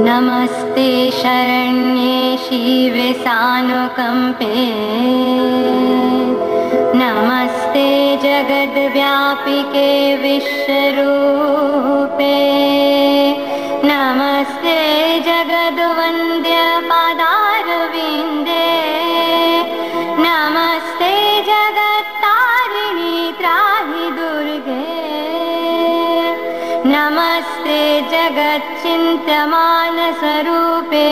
नमस्ते शरण्ये शिवे सानुकंपे नमस्ते जगद्व्यापिके विश्वरूपे नमस्ते जगद्वन्द्य पादारविन्दे नमस्ते जगत्तारिणी त्राहि दुर्गे नमस्ते जगच्चिन्त्यमान स्वरूपे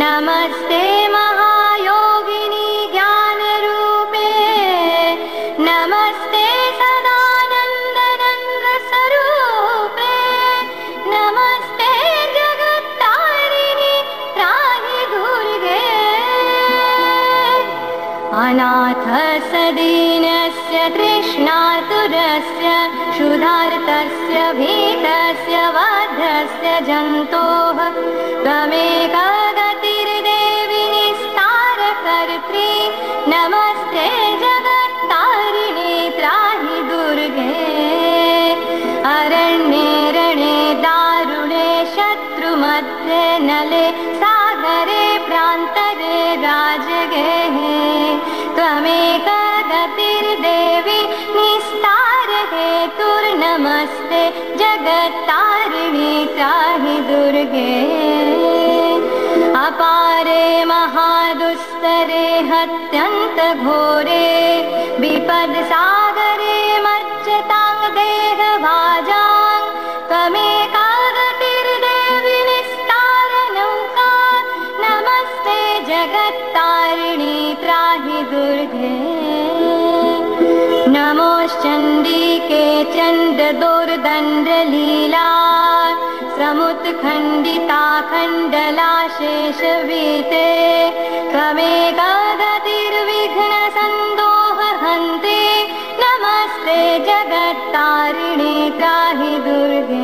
नमस्ते महायोगिनी ज्ञानरूपे नमस्ते सदानन्दनन्द स्वरूपे नमस्ते जगत्तारिणी त्राहि दुर्गे अनाथसदीनस्य तृष्णातुरस्य क्षुधार्तस्य भीतस्य वध्यस्य जन्तोः त्वमेका गतिर्देवि निस्तारकर्त्री नमस्ते जगत्तारिणी त्राहि दुर्गे अरण्ये रणे दारुणे शत्रुमध्ये नले सागरे प्रान्तरे राजगेहे त्वमेका गतिर्देवि निस्तार हेतुर्नमस्ते जगत्तारिणी त्राहि दुर्गे अपारे महादुस्तरे हत्यन्तघोरे विपद्सागरे मज्जतां देहभाजां त्वमेका गतिर्देवि निस्तारनौका नमस्ते जगत्तारिणी त्राहि दुर्गे नमोश्चण्डिके चण्डदोर्दण्डलीला समुत्खण्डिता खण्डलाशेषवीते त्वमेका गतिर्विघ्नसन्दोहहन्ते नमस्ते जगत्तारिणी त्राहि दुर्गे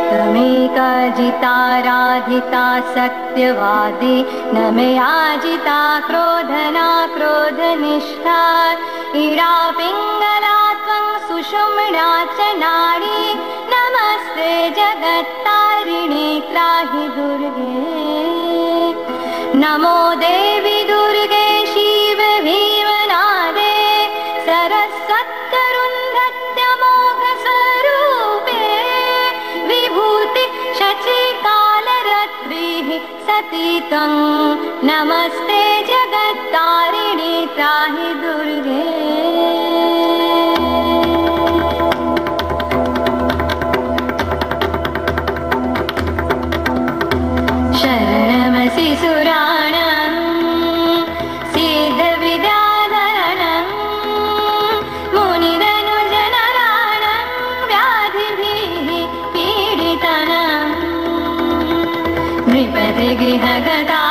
त्वमेका जिताराधिता सत्यवादी न मया जिता क्रोधना क्रोधनिष्ठा इडा पिङ्गला त्वं सुषुम्ना च नाडी नमस्ते जगत्तारिणी त्राहि दुर्गे नमो देवी दुर्गे शिव भीमनादे सरस्वत्यरुन्धत्यमोघस्वरूपे विभूति शशिकालरत्रिः सती त्वं नमस्ते जगत्तारिणी त्राहि दुर्गे शरणमसि सुराणं सिद्धविद्याधरणं मुनिधनुजनराणं व्याधिभिः पीडितनं नृपतिगृहगता